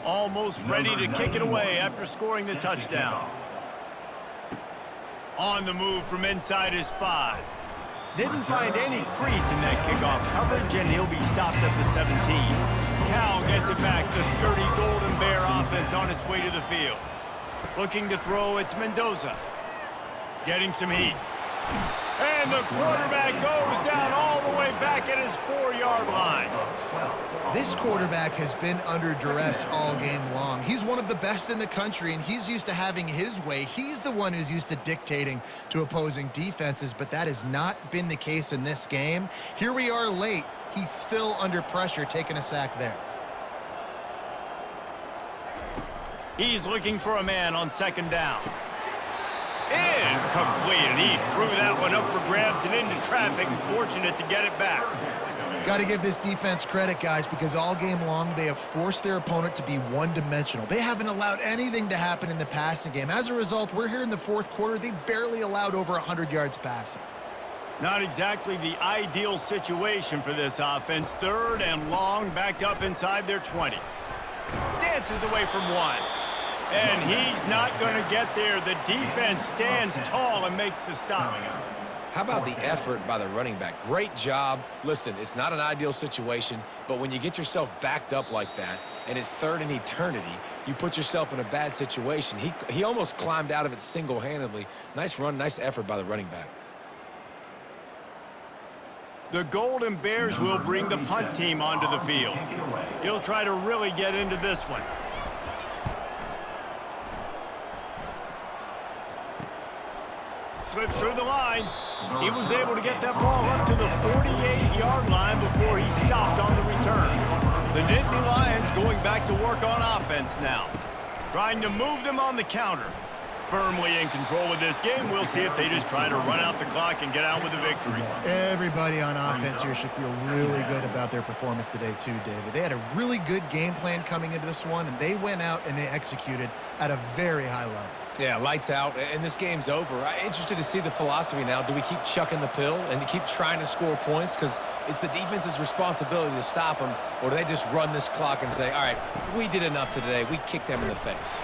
Almost ready to kick it away after scoring the touchdown. On the move from inside his 5. Didn't find any crease in that kickoff coverage, and he'll be stopped at the 17. Cal gets it back. The sturdy Golden Bear offense on its way to the field. Looking to throw, it's Mendoza. Getting some heat. And the quarterback goes down all the way back at his 4-yard line. This quarterback has been under duress all game long. He's one of the best in the country, and he's used to having his way. He's the one who's used to dictating to opposing defenses, but that has not been the case in this game. Here we are late. He's still under pressure, taking a sack there. He's looking for a man on 2nd down. Incomplete, and he threw that one up for grabs and into traffic. Fortunate to get it back. Got to give this defense credit, guys, because all game long they have forced their opponent to be one-dimensional. They haven't allowed anything to happen in the passing game. As a result, we're here in the 4th quarter. They barely allowed over 100 yards passing. Not exactly the ideal situation for this offense. 3rd and long, backed up inside their 20. Dances away from one. And he's not going to get there. The defense stands tall and makes the stop. How about the effort by the running back? Great job. Listen, it's not an ideal situation, but when you get yourself backed up like that, and it's 3rd and eternity, you put yourself in a bad situation. He almost climbed out of it single-handedly. Nice run, nice effort by the running back. The Golden Bears will bring the punt team onto the field. He'll try to really get into this one. Slips through the line. He was able to get that ball up to the 48-yard line before he stopped on the return. The Nittany Lions going back to work on offense now. Trying to move them on the counter. Firmly in control of this game. We'll see if they just try to run out the clock and get out with a victory. Everybody on offense here should feel really good about their performance today too, David. They had a really good game plan coming into this one, and they went out and they executed at a very high level. Yeah, lights out, and this game's over. I'm interested to see the philosophy now. Do we keep chucking the pill and keep trying to score points? Because it's the defense's responsibility to stop them, or do they just run this clock and say, all right, we did enough today. We kicked them in the face.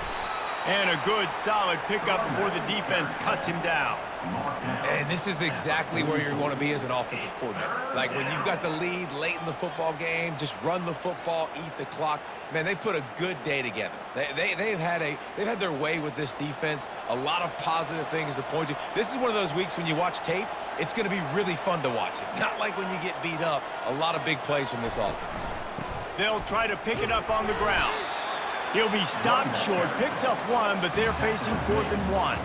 And a good, solid pickup before the defense cuts him down. And this is exactly where you want to be as an offensive coordinator. Like when you've got the lead late in the football game, just run the football, eat the clock. Man, they put a good day together. They've had their way with this defense. A lot of positive things to point to. This is one of those weeks when you watch tape, it's going to be really fun to watch it. Not like when you get beat up. A lot of big plays from this offense. They'll try to pick it up on the ground. He'll be stopped short, picks up one, but they're facing 4th and 1.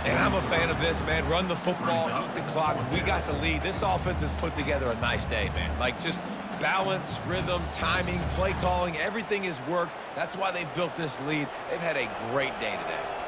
And I'm a fan of this, man. Run the football, eat the clock. We got the lead. This offense has put together a nice day, man. Like just balance, rhythm, timing, play calling, everything has worked. That's why they've built this lead. They've had a great day today.